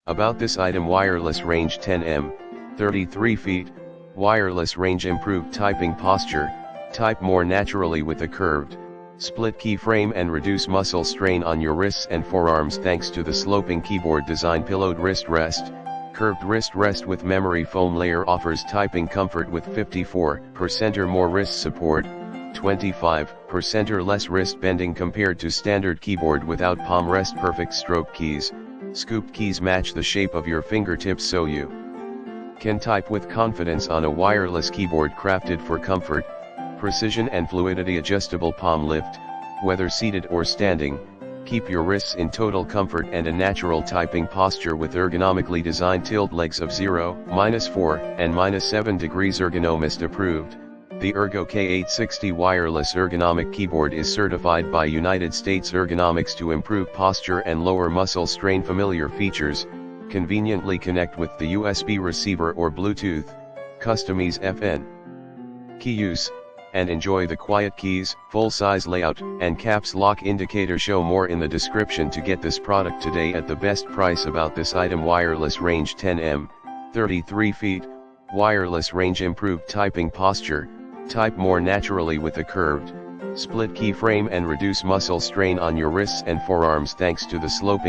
About this item: wireless range 10 33 feet, wireless range improved typing posture, type more naturally with a curved, split key frame and reduce muscle strain on your wrists and forearms thanks to the sloping keyboard design. Pillowed wrist rest, curved wrist rest with memory foam layer offers typing comfort with 54% or more wrist support, 25% or less wrist bending compared to standard keyboard without palm rest. Perfect stroke keys, scooped keys match the shape of your fingertips so you can type with confidence on a wireless keyboard crafted for comfort, precision and fluidity. Adjustable palm lift, whether seated or standing, keep your wrists in total comfort and a natural typing posture with ergonomically designed tilt legs of 0, -4, and -7 degrees. Ergonomist approved. The ERGO K860 wireless ergonomic keyboard is certified by United States Ergonomics to improve posture and lower muscle strain. Familiar features: conveniently connect with the USB receiver or Bluetooth, customize FN key use, and enjoy the quiet keys. Full-size layout and caps lock indicator. Show more in the description to get this product today at the best price. About this item: wireless range 10 33 feet, wireless range improved typing posture, type more naturally with a curved, split key frame and reduce muscle strain on your wrists and forearms thanks to the sloping